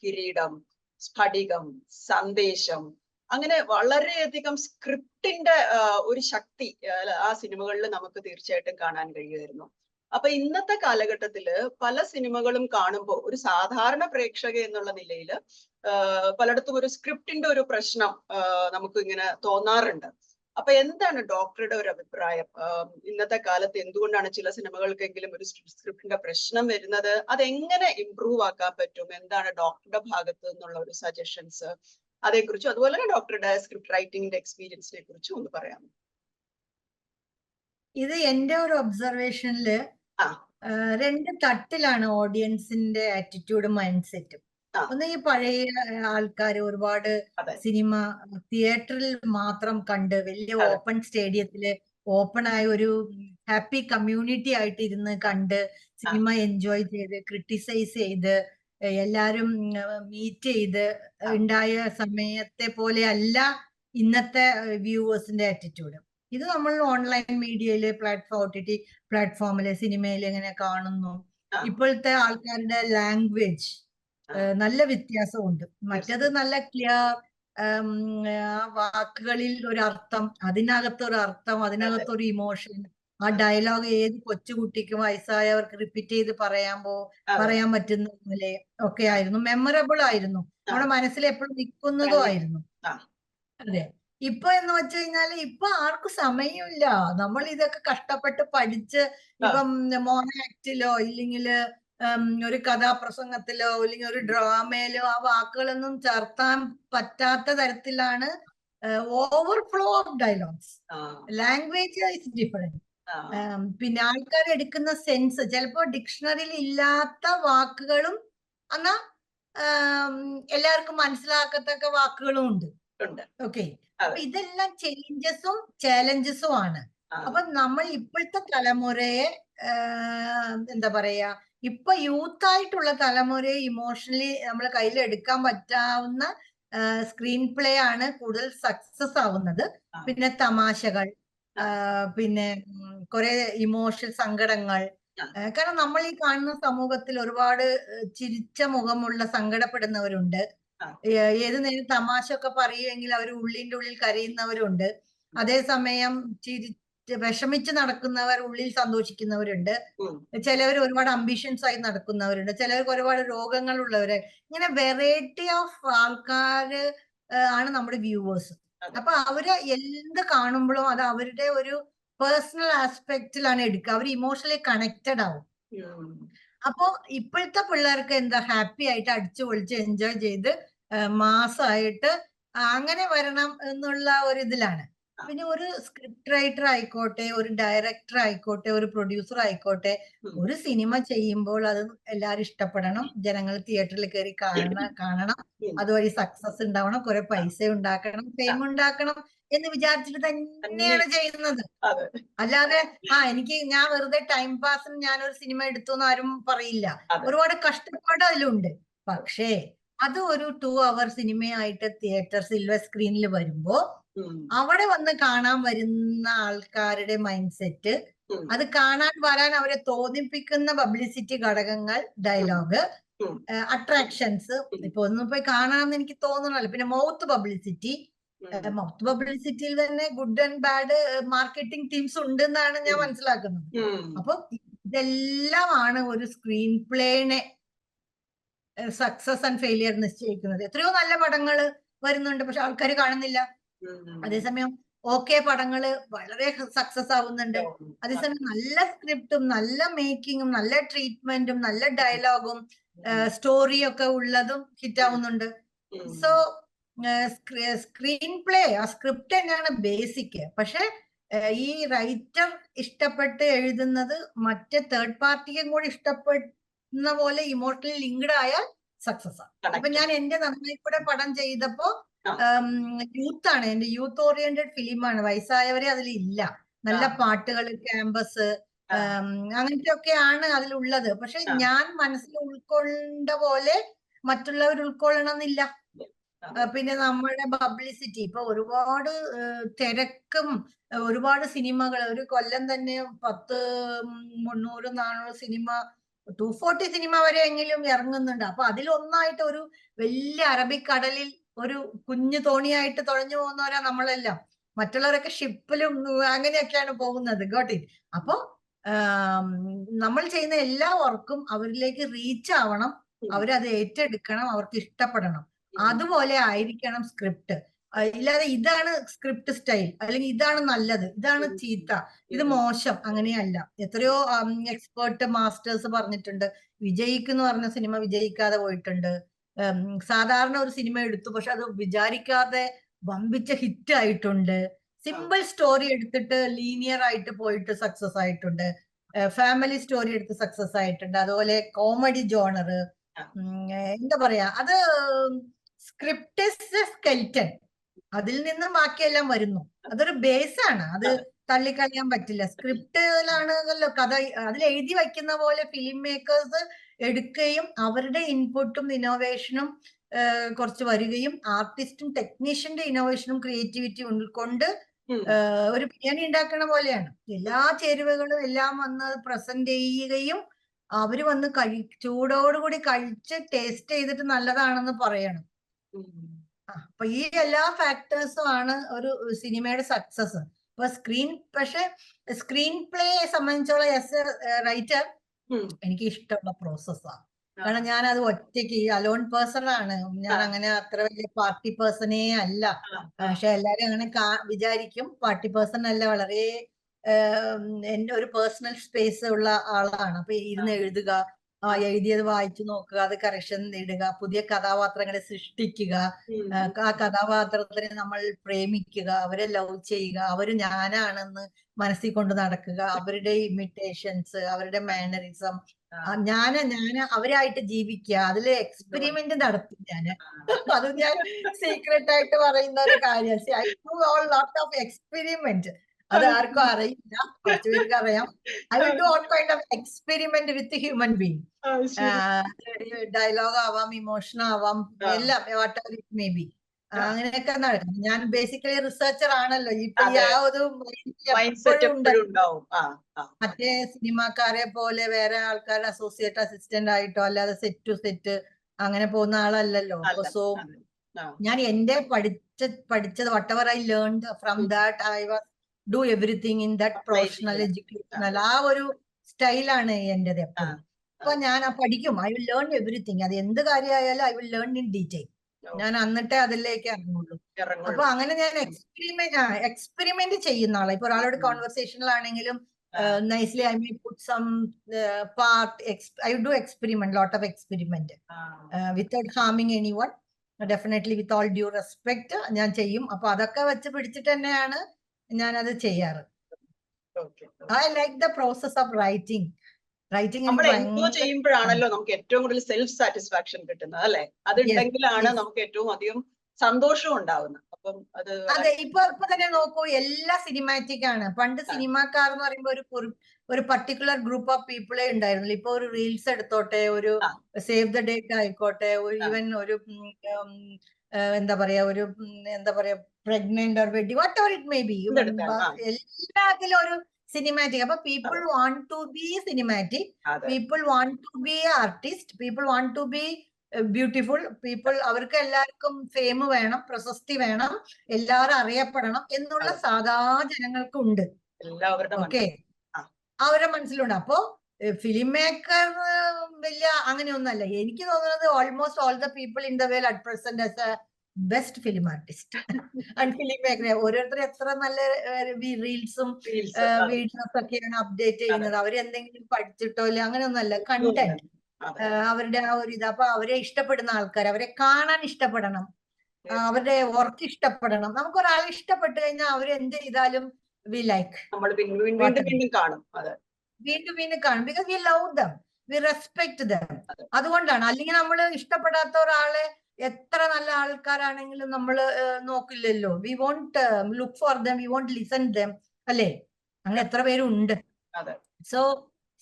കിരീടം, സ്ഫടികം, സന്ദേശം, അങ്ങനെ വളരെയധികം സ്ക്രിപ്റ്റിന്റെ ഒരു ശക്തി ആ സിനിമകളിൽ നമുക്ക് തീർച്ചയായിട്ടും കാണാൻ കഴിയുമായിരുന്നു. അപ്പൊ ഇന്നത്തെ കാലഘട്ടത്തില് പല സിനിമകളും കാണുമ്പോൾ ഒരു സാധാരണ പ്രേക്ഷക എന്നുള്ള നിലയിൽ പലയിടത്തും ഒരു സ്ക്രിപ്റ്റിന്റെ ഒരു പ്രശ്നം നമുക്ക് ഇങ്ങനെ തോന്നാറുണ്ട്. അപ്പൊ എന്താണ് ഡോക്ടറുടെ ഒരു അഭിപ്രായം? ഇന്നത്തെ കാലത്ത് എന്തുകൊണ്ടാണ് ചില സിനിമകൾക്കെങ്കിലും ഒരു സ്ക്രിപ്റ്റിന്റെ പ്രശ്നം വരുന്നത്? അതെങ്ങനെ ഇംപ്രൂവ് ആക്കാൻ പറ്റും? എന്താണ് ഡോക്ടറുടെ ഭാഗത്ത് നിന്നുള്ള ഒരു സജഷൻസ് അതേക്കുറിച്ചും അതുപോലെ തന്നെ ഡോക്ടറുടെ സ്ക്രിപ്റ്റ് റൈറ്റിംഗിന്റെ എക്സ്പീരിയൻസിനെ കുറിച്ചും ഒന്ന് പറയാമോ? ഇത് എന്റെ ഒരു ഒബ്സർവേഷനില് രണ്ട് തട്ടിലാണ് ഓഡിയൻസിന്റെ ആറ്റിറ്റ്യൂഡും മൈൻഡ് സെറ്റും. ഒന്ന്, ഈ പഴയ ആൾക്കാർ ഒരുപാട് സിനിമ തിയേറ്ററിൽ മാത്രം കണ്ട് വലിയ ഓപ്പൺ സ്റ്റേഡിയത്തില് ഓപ്പൺ ആയ ഒരു ഹാപ്പി കമ്മ്യൂണിറ്റി ആയിട്ട് ഇരുന്ന് കണ്ട് സിനിമ എൻജോയ് ചെയ്ത് ക്രിട്ടിസൈസ് ചെയ്ത് എല്ലാരും മീറ്റ് ചെയ്ത് ഉണ്ടായ സമയത്തെ പോലെ അല്ല ഇന്നത്തെ വ്യൂവേഴ്സിന്റെ ആറ്റിറ്റ്യൂഡ്. ഇത് നമ്മൾ ഓൺലൈൻ മീഡിയയില് OTT പ്ലാറ്റ്ഫോമില് സിനിമയിൽ എങ്ങനെ കാണുന്നു, ഇപ്പോഴത്തെ ആൾക്കാരുടെ ലാംഗ്വേജ് നല്ല വ്യത്യാസമുണ്ട്. മറ്റത് നല്ല ക്ലിയർ, വാക്കുകളിൽ ഒരു അർത്ഥം, അതിനകത്തൊരു അർത്ഥം, അതിനകത്തൊരു ഇമോഷൻ, ആ ഡയലോഗ് ഏത് കൊച്ചുകുട്ടിക്കും വയസ്സായവർക്ക് റിപ്പീറ്റ് ചെയ്ത് പറയാൻ പറ്റുന്ന പോലെ ഒക്കെ ആയിരുന്നു. മെമ്മറബിൾ ആയിരുന്നു, നമ്മുടെ മനസ്സിൽ എപ്പോഴും നിൽക്കുന്നതും ആയിരുന്നു. അതെ. ഇപ്പൊ എന്ന് വെച്ച് കഴിഞ്ഞാല് ഇപ്പൊ ആർക്കും സമയമില്ല. നമ്മൾ ഇതൊക്കെ കഷ്ടപ്പെട്ട് പഠിച്ച് ഇപ്പം മോണോ ആക്ടിലോ ഇല്ലെങ്കിൽ ഒരു കഥാപ്രസംഗത്തിലോ അല്ലെങ്കിൽ ഒരു ഡ്രാമയിലോ ആ വാക്കുകളൊന്നും ചേർത്താൻ പറ്റാത്ത തരത്തിലാണ് overflow of dialogues. Language is different. പിന്നെ ആൾക്കാർ എടുക്കുന്ന സെൻസ് ചിലപ്പോ ഡിക്ഷണറിയിൽ ഇല്ലാത്ത വാക്കുകളും എന്നാ എല്ലാവർക്കും മനസ്സിലാക്കത്തക്ക വാക്കുകളും ഉണ്ട്. ഓക്കെ. അപ്പൊ ഇതെല്ലാം ചേഞ്ചസും ചാലഞ്ചസും ആണ്. അപ്പൊ നമ്മൾ ഇപ്പോഴത്തെ തലമുറയെ എന്താ പറയാ, ഇപ്പൊ യൂത്ത് ആയിട്ടുള്ള തലമുറയെ ഇമോഷണലി നമ്മളെ കയ്യിൽ എടുക്കാൻ പറ്റാവുന്ന സ്ക്രീൻ പ്ലേ ആണ് കൂടുതൽ സക്സസ് ആവുന്നത്. പിന്നെ തമാശകൾ, പിന്നെ കുറെ ഇമോഷണൽ സങ്കടങ്ങൾ. കാരണം നമ്മൾ ഈ കാണുന്ന സമൂഹത്തിൽ ഒരുപാട് ചിരിച്ച മുഖമുള്ള സങ്കടപ്പെടുന്നവരുണ്ട്. ഏത് നേരം തമാശ ഒക്കെ പറയുമെങ്കിൽ അവർ ഉള്ളിന്റെ ഉള്ളിൽ കരയുന്നവരുണ്ട്. അതേസമയം വിഷമിച്ച് നടക്കുന്നവർ ഉള്ളിൽ സന്തോഷിക്കുന്നവരുണ്ട്. ചിലവർ ഒരുപാട് അംബിഷൻസ് ആയി നടക്കുന്നവരുണ്ട്. ചിലവർക്ക് ഒരുപാട് രോഗങ്ങൾ ഉള്ളവര്. ഇങ്ങനെ വെറൈറ്റി ഓഫ് ആൾക്കാര് ആണ് നമ്മുടെ വ്യൂവേഴ്സ്. അപ്പൊ അവര് എന്ത് കാണുമ്പോഴും അത് അവരുടെ ഒരു പേഴ്സണൽ ആസ്പെക്റ്റിലാണ് എടുക്കുക. അവർ ഇമോഷണലി കണക്റ്റഡ് ആവും. അപ്പോ ഇപ്പോഴത്തെ പിള്ളേർക്ക് എന്താ, ഹാപ്പി ആയിട്ട് അടിച്ചു പൊളിച്ച് എൻജോയ് ചെയ്ത് മാസമായിട്ട് അങ്ങനെ വരണം എന്നുള്ള ഒരു ഇതിലാണ്. പിന്നെ ഒരു സ്ക്രിപ്റ്റ് റൈറ്റർ ആയിക്കോട്ടെ, ഒരു ഡയറക്ടർ ആയിക്കോട്ടെ, ഒരു പ്രൊഡ്യൂസർ ആയിക്കോട്ടെ, ഒരു സിനിമ ചെയ്യുമ്പോൾ അത് എല്ലാവരും ഇഷ്ടപ്പെടണം, ജനങ്ങൾ തിയേറ്ററിൽ കയറി കാണണം, അതുവഴി സക്സസ് ഉണ്ടാവണം, കുറെ പൈസ ഉണ്ടാക്കണം, ഫെയിം ഉണ്ടാക്കണം എന്ന് വിചാരിച്ചിട്ട് തന്നെയാണ് ചെയ്യുന്നത്. അല്ലാതെ ഞാൻ വെറുതെ ടൈം പാസിന് ഞാനൊരു സിനിമ എടുത്തു എന്ന് ആരും പറയില്ല. ഒരുപാട് കഷ്ടപ്പാട് അതിലുണ്ട്. പക്ഷേ അത് ഒരു 2 hour സിനിമയായിട്ട് തിയേറ്റർ സിൽവർ സ്ക്രീനിൽ വരുമ്പോ അവിടെ വന്ന് കാണാൻ വരുന്ന ആൾക്കാരുടെ മൈൻഡ് സെറ്റ് അത് കാണാൻ വരാൻ അവരെ തോന്നിപ്പിക്കുന്ന പബ്ലിസിറ്റി ഘടകങ്ങൾ, ഡയലോഗ്, അട്രാക്ഷൻസ്. ഇപ്പൊ ഒന്നും പോയി കാണാമെന്ന് എനിക്ക് തോന്നണല്ലോ. പിന്നെ മൗത്ത് പബ്ലിസിറ്റി. മൗത്ത് പബ്ലിസിറ്റിയിൽ തന്നെ good and bad marketing teams ഉണ്ട് എന്നാണ് ഞാൻ മനസ്സിലാക്കുന്നത്. അപ്പൊ ഇതെല്ലാമാണ് ഒരു സ്ക്രീൻ പ്ലേനെ സക്സസ് ആൻഡ് ഫെയിലിയർ നിശ്ചയിക്കുന്നത്. എത്രയോ നല്ല പടങ്ങള് വരുന്നുണ്ട്, പക്ഷെ ആൾക്കാർ കാണുന്നില്ല. അതേസമയം ഓക്കെ പടങ്ങള് വളരെ സക്സസ് ആവുന്നുണ്ട്. അതേസമയം നല്ല സ്ക്രിപ്റ്റും നല്ല മേക്കിങ്ങും നല്ല ട്രീറ്റ്മെന്റും നല്ല ഡയലോഗും സ്റ്റോറിയൊക്കെ ഉള്ളതും ഹിറ്റ് ആവുന്നുണ്ട്. സോ സ്ക്രീൻ പ്ലേ, ആ സ്ക്രിപ്റ്റ് തന്നെയാണ് ബേസിക്. പക്ഷെ ഈ റൈറ്റർ ഇഷ്ടപ്പെട്ട് എഴുതുന്നത് മറ്റേ തേർഡ് പാർട്ടിക്കും കൂടി ഇഷ്ടപ്പെടുന്ന പോലെ ഇമോഷണലി ലിങ്ക്ഡ് ആയാൽ സക്സസ് ആണ്. അപ്പൊ ഞാൻ എന്റെ നന്നായി കൂടെ പടം ചെയ്തപ്പോ യൂത്ത് ആണ്, എന്റെ യൂത്ത് ഓറിയന്റഡ് ഫിലിമാണ്. വയസ്സായവരെ അതിലില്ല. നല്ല പാട്ടുകൾ, ക്യാമ്പസ്, അങ്ങനത്തെ ഒക്കെയാണ് അതിലുള്ളത്. പക്ഷെ ഞാൻ മനസ്സിൽ ഉൾക്കൊണ്ട പോലെ മറ്റുള്ളവർ ഉൾക്കൊള്ളണമെന്നില്ല. പിന്നെ നമ്മുടെ പബ്ലിസിറ്റി, ഇപ്പൊ ഒരുപാട് തിരക്കും, ഒരുപാട് സിനിമകൾ ഒരു കൊല്ലം തന്നെ 10, 300, 400 സിനിമ, 240 സിനിമ വരെ എങ്കിലും ഇറങ്ങുന്നുണ്ട്. അപ്പൊ അതിലൊന്നായിട്ട് ഒരു വലിയ അറബിക്കടലിൽ ഒരു കുഞ്ഞു തോണിയായിട്ട് തുഴഞ്ഞു പോകുന്നവരാ നമ്മളെല്ലാം. മറ്റുള്ളവരൊക്കെ ഷിപ്പിലും അങ്ങനെയൊക്കെയാണ് പോകുന്നത്. Got it. അപ്പൊ നമ്മൾ ചെയ്യുന്ന എല്ലാ വർക്കും അവരിലേക്ക് റീച്ച് ആവണം, അവരത് ഏറ്റെടുക്കണം, അവർക്ക് ഇഷ്ടപ്പെടണം. അതുപോലെ ആയിരിക്കണം സ്ക്രിപ്റ്റ്. ഇല്ലാതെ ഇതാണ് സ്ക്രിപ്റ്റ് സ്റ്റൈൽ, അല്ലെങ്കിൽ ഇതാണ് നല്ലത്, ഇതാണ് ചീത്ത, ഇത് മോശം, അങ്ങനെയല്ല. എത്രയോ എക്സ്പേർട്ട് മാസ്റ്റേഴ്സ് പറഞ്ഞിട്ടുണ്ട്. വിജയിക്കെന്ന് പറഞ്ഞ സിനിമ വിജയിക്കാതെ പോയിട്ടുണ്ട്. സാധാരണ ഒരു സിനിമ എടുത്തു, പക്ഷെ അത് വിചാരിക്കാതെ വമ്പിച്ച ഹിറ്റ് ആയിട്ടുണ്ട്. സിമ്പിൾ സ്റ്റോറി എടുത്തിട്ട് ലീനിയർ ആയിട്ട് പോയിട്ട് സക്സസ് ആയിട്ടുണ്ട്. ഫാമിലി സ്റ്റോറി എടുത്ത് സക്സസ് ആയിട്ടുണ്ട്. അതുപോലെ കോമഡി ജോണർ, എന്താ പറയാ, അത് സ്ക്രിപ്റ്റ് സ്കെൽറ്റൻ, അതിൽ നിന്ന് ബാക്കിയെല്ലാം വരുന്നു. അതൊരു ബേസ് ആണ്, അത് തള്ളിക്കളയാൻ പറ്റില്ല. സ്ക്രിപ്റ്റിലാണല്ലോ കഥ, അതിൽ എഴുതി വയ്ക്കുന്ന പോലെ ഫിലിം മേക്കേഴ്സ് എടുക്കുകയും അവരുടെ ഇൻപുട്ടും ഇന്നോവേഷനും കുറച്ച് വരികയും ആർട്ടിസ്റ്റും ടെക്നീഷ്യന്റെ ഇന്നോവേഷനും ക്രിയേറ്റിവിറ്റി ഉൾക്കൊണ്ട് ഒരു ബിരിയാണി ഉണ്ടാക്കണ പോലെയാണ്. എല്ലാ ചേരുവകളും എല്ലാം വന്ന് പ്രസന്റ് ചെയ്യുകയും അവര് വന്ന് ചൂടോടുകൂടി കഴിച്ച് ടേസ്റ്റ് ചെയ്തിട്ട് നല്ലതാണെന്ന് പറയണം. അപ്പൊ ഈ എല്ലാ ഫാക്ടേഴ്സും ആണ് ഒരു സിനിമയുടെ സക്സസ്. ഇപ്പൊ പക്ഷെ സ്ക്രീൻ പ്ലേ സംബന്ധിച്ചോളം ആസ് എ റൈറ്റർ എനിക്ക് ഇഷ്ടമുള്ള പ്രോസസ്സാണ്. കാരണം ഞാൻ അത് ഒറ്റയ്ക്ക് അലോൺ പേഴ്സൺ ആണ്. ഞാൻ അങ്ങനെ അത്ര വലിയ പാർട്ടി പേഴ്സണേ അല്ല. പക്ഷെ എല്ലാരും അങ്ങനെ വിചാരിക്കും. പാർട്ടി പേഴ്സൺ അല്ല, വളരെ എന്റെ ഒരു പേഴ്സണൽ സ്പേസ് ഉള്ള ആളാണ്. അപ്പൊ ഇരുന്ന് എഴുതുക, എഴുതിയത് വായിച്ചു നോക്കുക, അത് കറക്ഷൻ ഇടുക, പുതിയ കഥാപാത്രങ്ങളെ സൃഷ്ടിക്കുക, ആ കഥാപാത്രത്തിനെ നമ്മൾ പ്രേമിക്കുക, അവരെ ലവ് ചെയ്യുക, അവര് ഞാനാണെന്ന് മനസ്സിൽ കൊണ്ട് നടക്കുക, അവരുടെ ഇമിറ്റേഷൻസ്, അവരുടെ മാനറിസം, ഞാൻ അവരായിട്ട് ജീവിക്കുക, അതില് എക്സ്പെരിമെന്റ് നടത്തും ഞാന്. അത് ഞാൻ സീക്രട്ട് ആയിട്ട് പറയുന്ന ഒരു കാര്യം. I do all lot of experiment. അത് ആർക്കും അറിയില്ല, കുറച്ചു പേർക്ക് അറിയാം. I will do all kind of experiment with human being. Dialogue ആവാം, ഇമോഷൻ ആവാം, എല്ലാം, whatever it may be. അങ്ങനെയൊക്കെ നടക്കും. ഞാൻ ബേസിക്കലി റിസർച്ചർ ആണല്ലോ. ഇപ്പൊ ആ ഒരു മറ്റേ സിനിമാക്കാരെ പോലെ വേറെ ആൾക്കാരുടെ അസോസിയേറ്റ് അസിസ്റ്റന്റ് ആയിട്ടോ അല്ലാതെ സെറ്റ് ടു സെറ്റ് അങ്ങനെ പോകുന്ന ആളല്ലല്ലോ. സോ ഞാൻ എന്റെ പഠിച്ചത് whatever I learned from that, I was do everything in that professional educational, ആ ഒരു സ്റ്റൈലാണ് എന്റേത് എപ്പോഴും. അപ്പൊ ഞാൻ പഠിക്കും, ഐ വിൽ ലേൺ എവറിത്തിങ്. അത് എന്ത് കാര്യമായാലും I will learn in detail. ഞാൻ എന്നിട്ടേ അതിലേക്ക് ഇറങ്ങുള്ളൂ. അപ്പൊ അങ്ങനെ ഞാൻ എക്സ്പെരിമെന്റ് ചെയ്യുന്ന ആളാണ്. ഇപ്പൊ ഒരാളോട് കോൺവെർസേഷനിലാണെങ്കിലും nicely I may put some part, I do experiment, lot of experiment without harming any one, definitely with all due respect ഞാൻ ചെയ്യും. അപ്പൊ അതൊക്കെ വെച്ച് പിടിച്ചിട്ട് തന്നെയാണ് ഞാനത് ചെയ്യാറ്. I like the process of writing. നമ്മൾ എൻജോയ് ചെയ്യുമ്പോഴാണല്ലോ നമുക്ക് ഏറ്റവും കൂടുതൽ സെൽഫ് സാറ്റിസ്ഫാക്ഷൻ കിട്ടുന്നത്, അല്ലെ? അതുണ്ടെങ്കിലാണ് നമുക്ക് ഏറ്റവും അധികം സന്തോഷം ഉണ്ടാവുന്നത്. അപ്പം അത് അതെ. ഇപ്പൊ തന്നെ നോക്കൂ, എല്ലാ സിനിമാറ്റിക് ആണ്. പണ്ട് സിനിമാക്കാർ എന്ന് പറയുമ്പോ ഒരു പർട്ടിക്കുലർ ഗ്രൂപ്പ് ഓഫ് പീപ്പിളെ ഉണ്ടായിരുന്നില്ല. ഇപ്പൊ ഒരു റീൽസ് എടുത്തോട്ടെ, ഒരു സേവ് ദ ഡേറ്റ് ആയിക്കോട്ടെ, ഈവൻ ഒരു എന്താ പറയാ, പ്രഗ്നന്റ് ഓർ വെഡി, whatever it may be, എല്ലാത്തിലും ഒരു സിനിമാറ്റിക്. അപ്പൊ people want to be cinematic, അതെ people want to be artist, people want to be beautiful people. അവർക്ക് എല്ലാവർക്കും ഫെയിം വേണം, പ്രശസ്തി വേണം, എല്ലാവരും അറിയപ്പെടണം എന്നുള്ള അതെ. സാധാ ജനങ്ങൾക്ക് ഉണ്ട്. എല്ലാവരുടെ ഓക്കെ, മനസ്സിൽ. ആ. അവരുടെ മനസ്സിലുണ്ട്. അപ്പോ ഫിലിം മേക്കർ വലിയ അങ്ങനെയൊന്നല്ല. എനിക്ക് തോന്നുന്നത് almost all the people in the world at present as A best film artist and film maker. ഓരോരുത്തർ എത്ര നല്ല റീൽസും Reels, അതെ. വീഡിയോസ് ഒക്കെയാണ് അപ്ഡേറ്റ് ചെയ്യുന്നത്. അവരെന്തെങ്കിലും പഠിച്ചിട്ടോ ഇല്ല അങ്ങനെയൊന്നല്ല. ഒന്നുമില്ല. കണ്ടന്റ് അതെ അവരുടെ ആ ഒരു ഇത്. അപ്പൊ അവരെ ഇഷ്ടപ്പെടുന്ന ആൾക്കാർ, അവരെ കാണാൻ ഇഷ്ടപ്പെടണം, തീർച്ചയായും. അവരുടെ വർക്ക് ഇഷ്ടപ്പെടണം. നമുക്ക് ഒരാളെ ഇഷ്ടപ്പെട്ട് കഴിഞ്ഞാൽ അവർ എന്ത് ചെയ്താലും വി ലൈക്ക്, നമ്മൾ വീണ്ടും വീണ്ടും കാണും. അതെ വീണ്ടും വീണ്ടും കാണും. Because we love dum, V respect dum. അതെ. അതുകൊണ്ടാണ്. അല്ലെങ്കിൽ നമ്മൾ ഇഷ്ടപ്പെടാത്ത ഒരാളെ എത്ര നല്ല ആൾക്കാരാണെങ്കിലും നമ്മൾ നോക്കില്ലല്ലോ. We won't look for them, we won't listen them, അല്ലേ? അങ്ങനെ എത്ര പേരുണ്ട്. അതെ so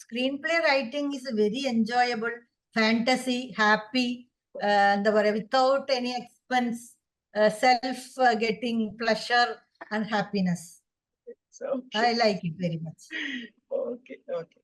screenplay writing is very enjoyable, fantasy, happy, എന്താ പറയാ, without any expense, self getting pleasure and happiness. So, I like it very much. okay, okay.